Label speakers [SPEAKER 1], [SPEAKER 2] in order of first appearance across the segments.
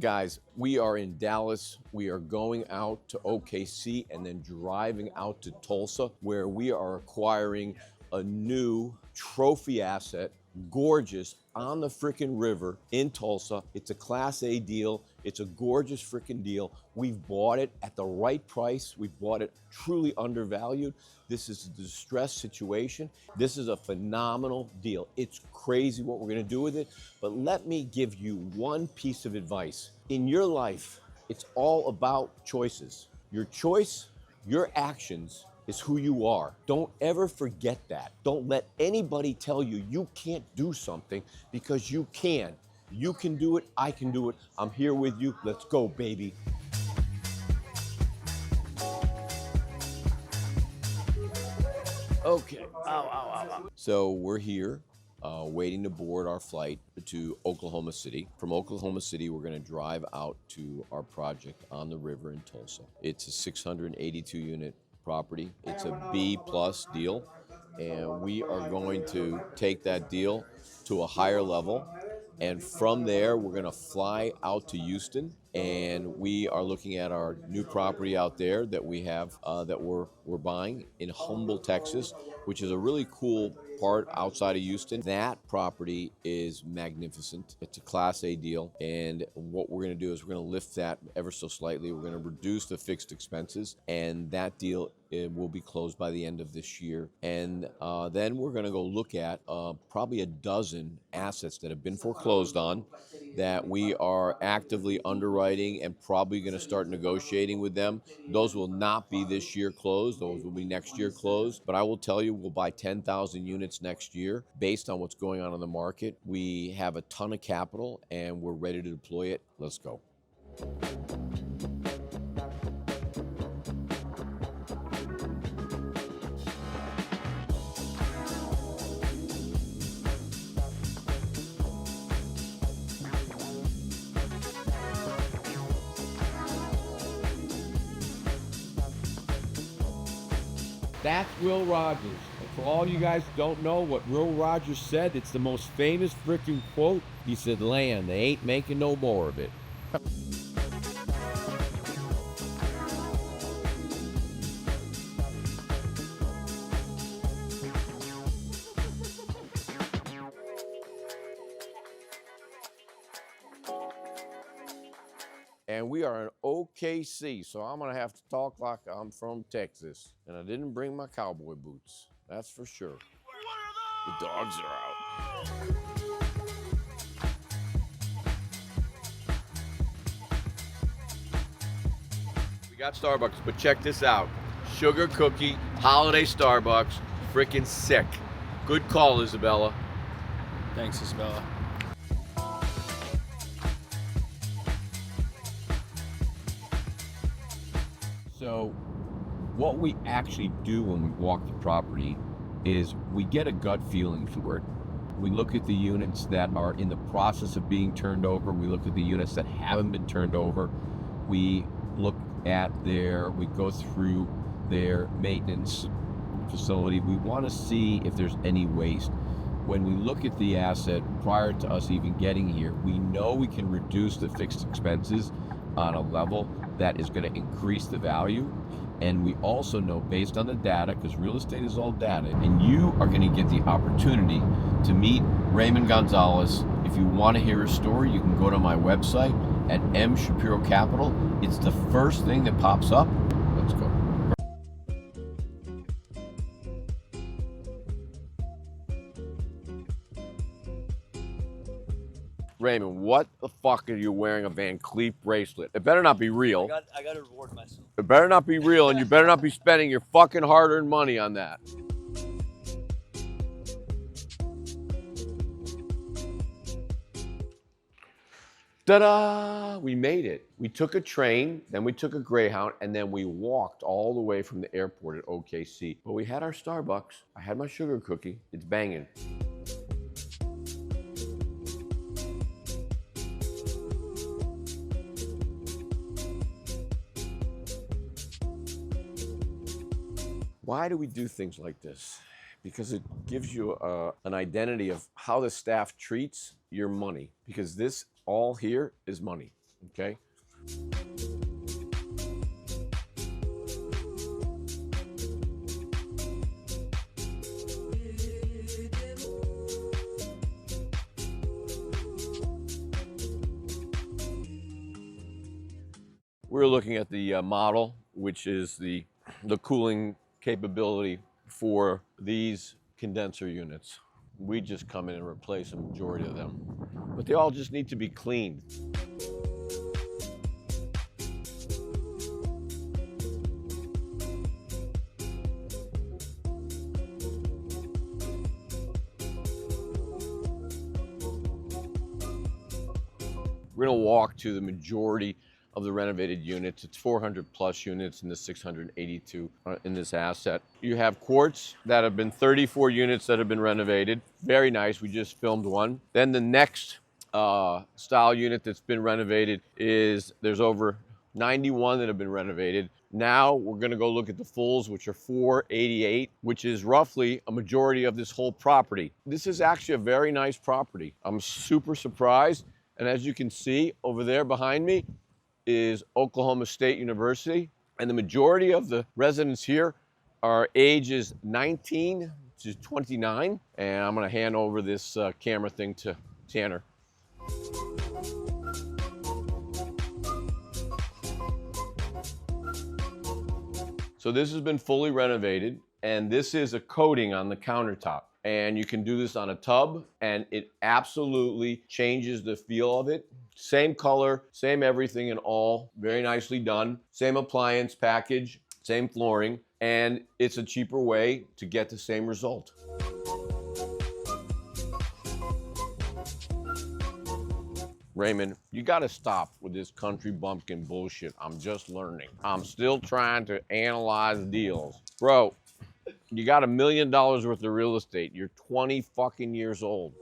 [SPEAKER 1] Guys, we are in Dallas. We are going out to OKC and then driving out to Tulsa, where we are acquiring a new trophy asset, gorgeous, on the freaking river in Tulsa. It's a Class A deal. It's a gorgeous freaking deal. We've bought it at the right price. We've bought it truly undervalued. This is a distressed situation. This is a phenomenal deal. It's crazy what we're gonna do with it, but let me give you one piece of advice. In your life, it's all about choices. Your choice, your actions, is who you are. Don't ever forget that. Don't let anybody tell you you can't do something, because you can. You can do it, I can do it. I'm here with you. Let's go, baby. Okay. Ow, ow, ow, ow. So we're here waiting to board our flight to Oklahoma City. From Oklahoma City, we're going to drive out to our project on the river in Tulsa. It's a 682 unit property. It's a B+ deal, and we are going to take that deal to a higher level. And from there, we're going to fly out to Houston, and we are looking at our new property out there that we have that we're buying in Humble, Texas, which is a really cool part outside of Houston. That property is magnificent. It's a Class A deal, and what we're going to do is we're going to lift that ever so slightly. We're going to reduce the fixed expenses, and that deal will be closed by the end of this year. And then we're going to go look at probably a dozen assets that have been foreclosed on, that we are actively underwriting and probably going to start negotiating with them. Those will not be this year closed. Those will be next year closed. But I will tell you, we'll buy 10,000 units next year based on what's going on in the market. We have a ton of capital and we're ready to deploy it. Let's go. That's Will Rogers. And for all you guys who don't know what Will Rogers said, it's the most famous freaking quote. He said, "Land, they ain't making no more of it." And we are in OKC, so I'm gonna have to talk like I'm from Texas. And I didn't bring my cowboy boots, that's for sure. The dogs are out. We got Starbucks, but check this out. Sugar cookie, holiday Starbucks, freaking sick. Good call, Isabella.
[SPEAKER 2] Thanks, Isabella.
[SPEAKER 1] So what we actually do when we walk the property is we get a gut feeling for it. We look at the units that are in the process of being turned over. We look at the units that haven't been turned over. We look at we go through their maintenance facility. We want to see if there's any waste. When we look at the asset prior to us even getting here, we know we can reduce the fixed expenses on a level that is going to increase the value. And we also know, based on the data, because real estate is all data, and you are going to get the opportunity to meet Raymond Gonzalez. If you want to hear his story, you can go to my website at M. Shapiro Capital. It's the first thing that pops up. Let's go. Raymond, what the fuck are you wearing a Van Cleef bracelet? It better not be real.
[SPEAKER 2] I got to reward myself.
[SPEAKER 1] It better not be real, and you better not be spending your fucking hard-earned money on that. Ta-da! We made it. We took a train, then we took a Greyhound, and then we walked all the way from the airport at OKC. But we had our Starbucks. I had my sugar cookie. It's banging. Why do we do things like this? Because it gives you an identity of how the staff treats your money. Because this all here is money. okay? We're looking at the model, which is the cooling capability for these condenser units. We just come in and replace a majority of them, but they all just need to be cleaned. We're gonna walk to the majority of the renovated units. It's 400 plus units in the 682 in this asset. You have quartz that have been 34 units that have been renovated. Very nice, we just filmed one. Then the next style unit that's been renovated is, there's over 91 that have been renovated. Now we're gonna go look at the fulls, which are 488, which is roughly a majority of this whole property. This is actually a very nice property. I'm super surprised. And as you can see over there behind me is Oklahoma State University. And the majority of the residents here are ages 19 to 29. And I'm gonna hand over this camera thing to Tanner. So this has been fully renovated, and this is a coating on the countertop. And you can do this on a tub, and it absolutely changes the feel of it. Same color, same everything and all, very nicely done. Same appliance package, same flooring, and it's a cheaper way to get the same result. Raymond, you gotta stop with this country bumpkin bullshit. I'm just learning. I'm still trying to analyze deals. Bro, you got $1 million worth of real estate. You're 20 fucking years old.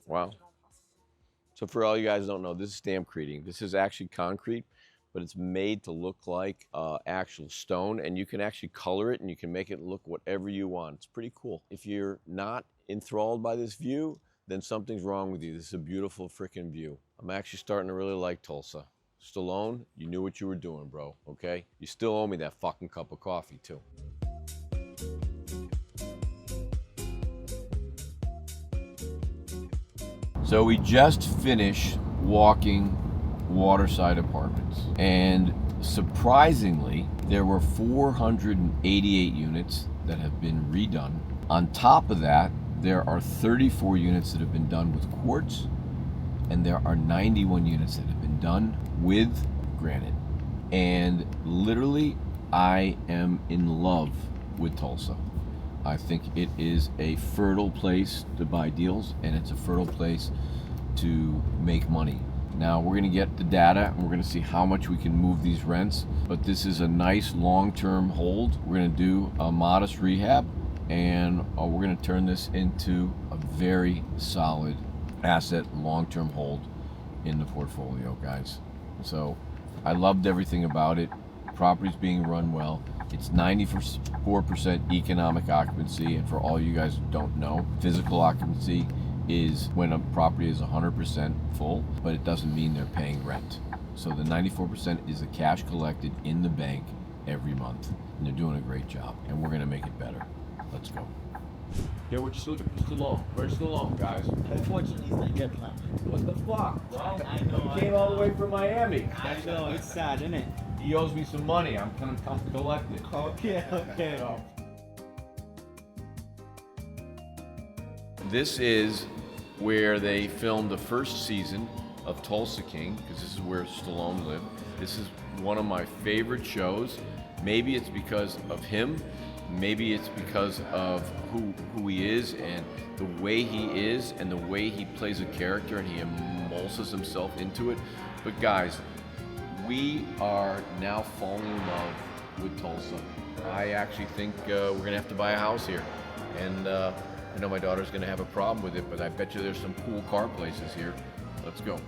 [SPEAKER 1] Wow. So for all you guys who don't know, this is stampcreting. This is actually concrete, but it's made to look like actual stone, and you can actually color it and you can make it look whatever you want. It's pretty cool. If you're not enthralled by this view, then something's wrong with you. This is a beautiful freaking view. I'm actually starting to really like Tulsa. Stallone, you knew what you were doing, bro, okay? You still owe me that fucking cup of coffee, too. So we just finished walking Waterside Apartments, and surprisingly, there were 488 units that have been redone. On top of that, there are 34 units that have been done with quartz, and there are 91 units that have been done with granite. And literally, I am in love with Tulsa. I think it is a fertile place to buy deals, and it's a fertile place to make money. Now we're gonna get the data and we're gonna see how much we can move these rents, but this is a nice long-term hold. We're gonna do a modest rehab, and we're gonna turn this into a very solid asset, long-term hold in the portfolio, guys. So I loved everything about it. Property's being run well. It's 94% economic occupancy, and for all you guys who don't know, physical occupancy is when a property is 100% full, but it doesn't mean they're paying rent. So the 94% is the cash collected in the bank every month, and they're doing a great job, and we're gonna make it better. Let's go. Yeah, we're still on. We're still on, guys.
[SPEAKER 3] Unfortunately, it's not good plan.
[SPEAKER 1] What the fuck, bro?
[SPEAKER 3] I know.
[SPEAKER 1] You came all the way from Miami.
[SPEAKER 3] I know, it's sad, isn't it?
[SPEAKER 1] He owes me some money. I'm gonna come collect it.
[SPEAKER 3] Okay.
[SPEAKER 1] This is where they filmed the first season of Tulsa King, because this is where Stallone lived. This is one of my favorite shows. Maybe it's because of him. Maybe it's because of who he is and the way he is and the way he plays a character and he immerses himself into it. But guys, we are now falling in love with Tulsa. I actually think we're gonna have to buy a house here. And I know my daughter's gonna have a problem with it, but I bet you there's some cool car places here. Let's go.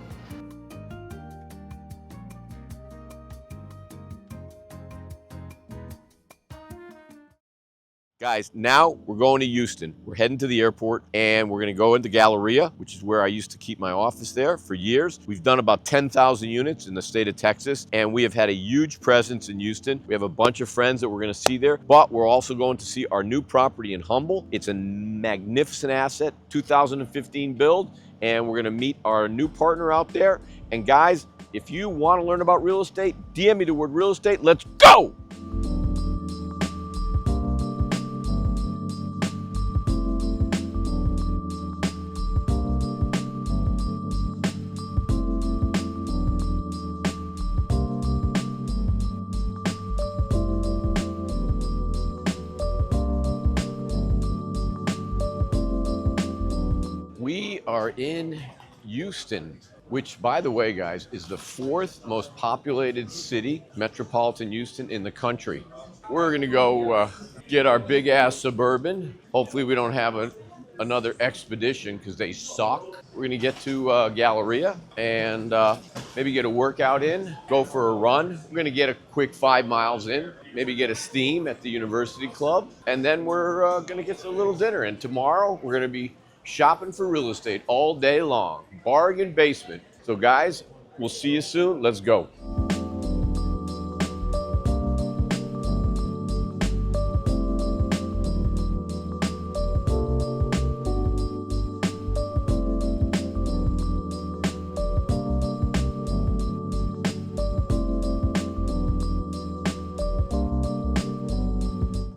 [SPEAKER 1] Guys, now we're going to Houston. We're heading to the airport and we're going to go into Galleria, which is where I used to keep my office there for years. We've done about 10,000 units in the state of Texas, and we have had a huge presence in Houston. We have a bunch of friends that we're going to see there, but we're also going to see our new property in Humble. It's a magnificent asset, 2015 build, and we're going to meet our new partner out there. And guys, if you want to learn about real estate, DM me the word real estate. Let's go! We are in Houston, which, by the way, guys, is the fourth most populated city, metropolitan Houston, in the country. We're gonna go get our big ass Suburban. Hopefully we don't have another expedition because they suck. We're gonna get to Galleria and maybe get a workout in, go for a run. We're gonna get a quick 5 miles in, maybe get a steam at the University Club, and then we're gonna get to a little dinner. And tomorrow we're gonna be shopping for real estate all day long, bargain basement. So guys, we'll see you soon. Let's go.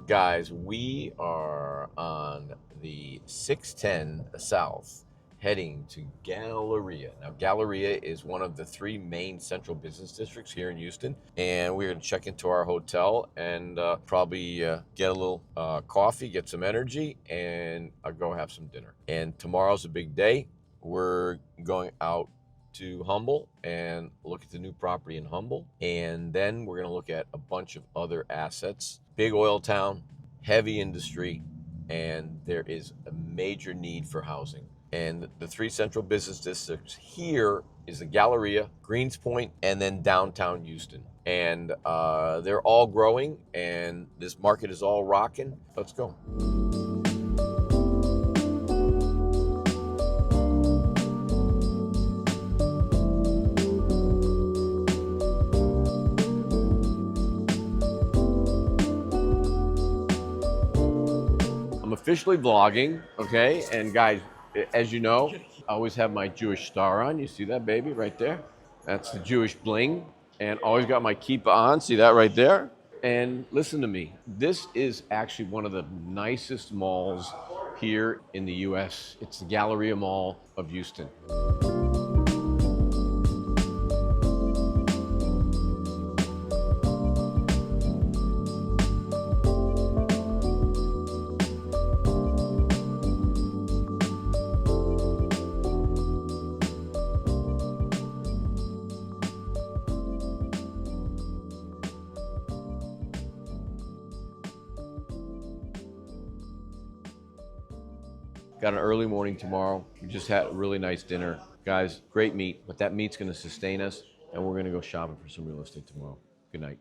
[SPEAKER 1] Guys, we are on the 610 South heading to Galleria. Now, Galleria is one of the 3 main central business districts here in Houston, and we're going to check into our hotel and probably get a little coffee, get some energy, and go have some dinner. And tomorrow's a big day. We're going out to Humble and look at the new property in Humble, and then we're going to look at a bunch of other assets. Big oil town, heavy industry, and there is a major need for housing. And the 3 central business districts here is the Galleria, Greens Point, and then downtown Houston. And they're all growing, and this market is all rocking. Let's go. I'm officially vlogging, okay? And guys, as you know, I always have my Jewish star on. You see that, baby, right there? That's the Jewish bling. And always got my kippah on. See that right there? And listen to me. This is actually one of the nicest malls here in the U.S. It's the Galleria Mall of Houston. Got an early morning tomorrow. We just had a really nice dinner. Guys, great meat, but that meat's gonna sustain us, and we're gonna go shopping for some real estate tomorrow. Good night.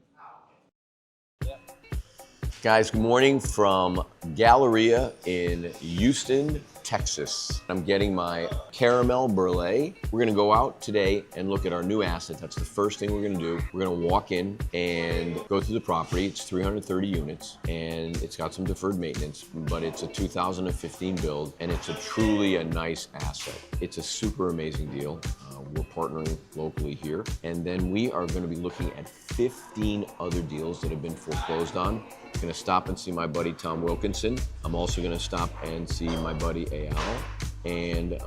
[SPEAKER 1] Guys, good morning from Galleria in Houston, Texas. I'm getting my caramel brulee. We're gonna go out today and look at our new asset. That's the first thing we're gonna do. We're gonna walk in and go through the property. It's 330 units and it's got some deferred maintenance, but it's a 2015 build and it's truly a nice asset. It's a super amazing deal. We're partnering locally here. And then we are gonna be looking at 15 other deals that have been foreclosed on. I'm gonna stop and see my buddy Tom Wilkinson. I'm also gonna stop and see my buddy Al. And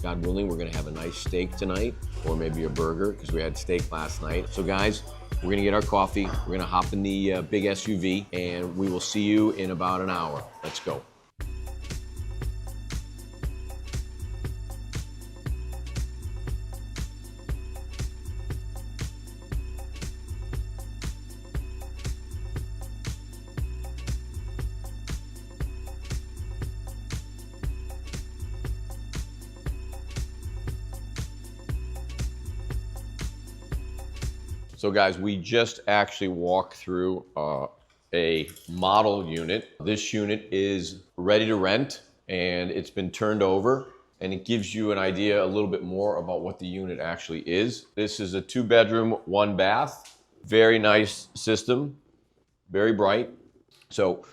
[SPEAKER 1] God willing, we're gonna have a nice steak tonight, or maybe a burger, because we had steak last night. So guys, we're gonna get our coffee. We're gonna hop in the big SUV, and we will see you in about an hour. Let's go. So guys, we just actually walked through a model unit. This unit is ready to rent and it's been turned over, and it gives you an idea a little bit more about what the unit actually is. This is a 2-bedroom, 1 bath. Very nice system, very bright. So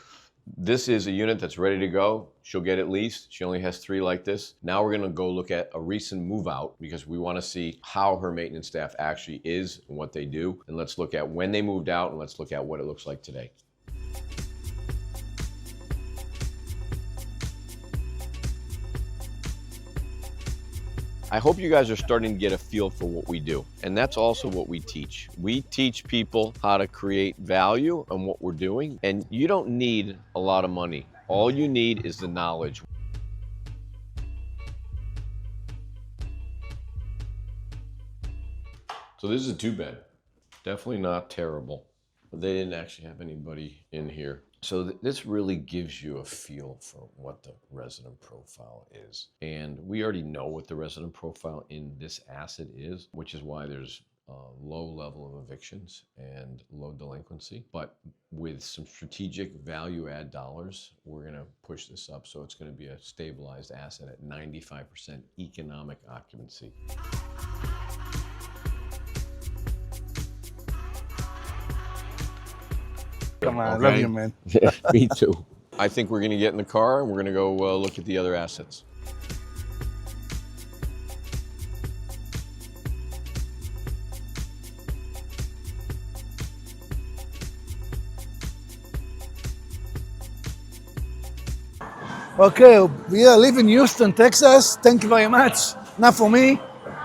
[SPEAKER 1] this is a unit that's ready to go. She'll get it leased. She only has 3 like this. Now we're gonna go look at a recent move out because we wanna see how her maintenance staff actually is and what they do. And let's look at when they moved out, and let's look at what it looks like today. I hope you guys are starting to get a feel for what we do. And that's also what we teach. We teach people how to create value on what we're doing. And you don't need a lot of money. All you need is the knowledge. So this is a 2-bed. Definitely not terrible. But they didn't actually have anybody in here. So this really gives you a feel for what the resident profile is. And we already know what the resident profile in this asset is, which is why there's low level of evictions and low delinquency. But with some strategic value add dollars, we're gonna push this up. So it's gonna be a stabilized asset at 95% economic occupancy.
[SPEAKER 4] Come on,
[SPEAKER 1] Okay.
[SPEAKER 4] I love you, man.
[SPEAKER 1] Yeah, me too. I think we're gonna get in the car and we're gonna go look at the other assets.
[SPEAKER 4] Okay, we live in Houston, Texas. Thank you very much. Not for me.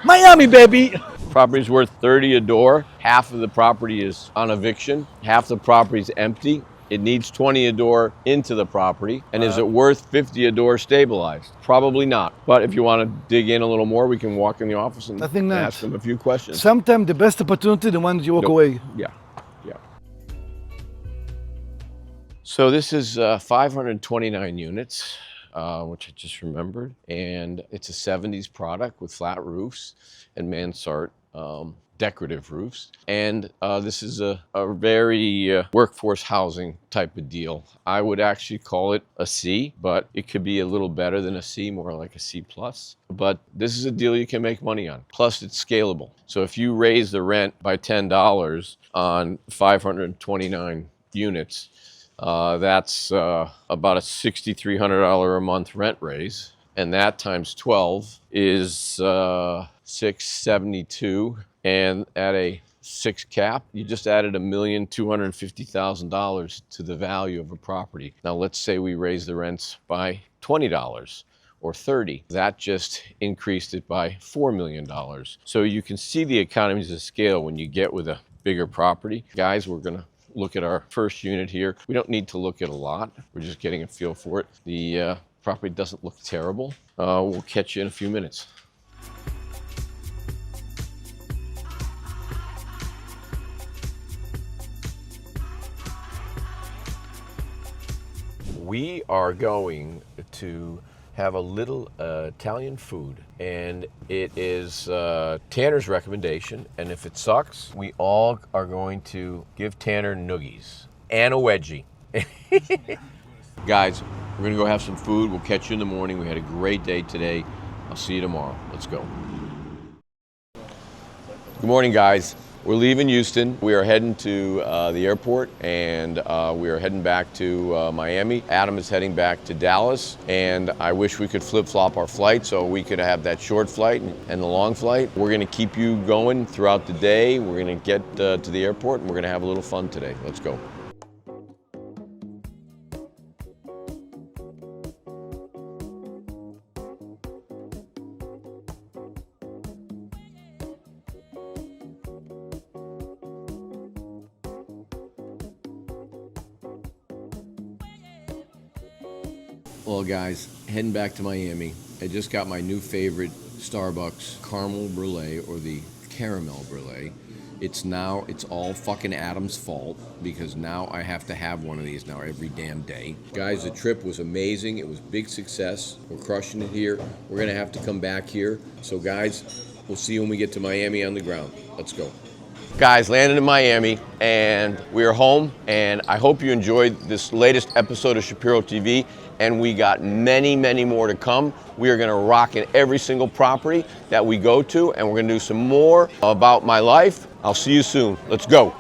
[SPEAKER 4] Miami, baby.
[SPEAKER 1] Property's worth 30 a door. Half of the property is on eviction. Half the property is empty. It needs 20 a door into the property. And is it worth 50 a door stabilized? Probably not. But if you want to dig in a little more, we can walk in the office and
[SPEAKER 4] I think not.
[SPEAKER 1] ask them a few questions.
[SPEAKER 4] Sometimes the best opportunity, the one that you walk away.
[SPEAKER 1] Yeah, yeah. So this is 529 units, which I just remembered. And it's a 70s product with flat roofs and mansard decorative roofs. And this is a very workforce housing type of deal. I would actually call it a C, but it could be a little better than a C, more like a C+. But this is a deal you can make money on. Plus it's scalable. So if you raise the rent by $10 on 529 units, that's about a $6,300 a month rent raise. And that times 12 is $672. And at a 6 cap, you just added $1,250,000 to the value of a property. Now let's say we raise the rents by $20 or $30. That just increased it by $4 million. So you can see the economies of scale when you get with a bigger property. Guys, we're gonna look at our first unit here. We don't need to look at a lot. We're just getting a feel for it. The property doesn't look terrible. We'll catch you in a few minutes. We are going to have a little Italian food, and it is Tanner's recommendation, and if it sucks, we all are going to give Tanner noogies and a wedgie. Guys, we're gonna go have some food. We'll catch you in the morning. We had a great day today. I'll see you tomorrow. Let's go. Good morning, guys. We're leaving Houston. We are heading to the airport, and we are heading back to Miami. Adam is heading back to Dallas, and I wish we could flip-flop our flight so we could have that short flight and the long flight. We're gonna keep you going throughout the day. We're gonna get to the airport, and we're gonna have a little fun today. Let's go. Well, guys, heading back to Miami. I just got my new favorite Starbucks caramel brulee, or the caramel brulee. It's all fucking Adam's fault, because now I have to have one of these now every damn day. Guys, the trip was amazing. It was a big success. We're crushing it here. We're gonna have to come back here. So guys, we'll see you when we get to Miami on the ground. Let's go. Guys, landed in Miami and we are home, and I hope you enjoyed this latest episode of Shapiro TV, and we got many, many more to come. We are gonna rock in every single property that we go to, and we're gonna do some more about my life. I'll see you soon. Let's go.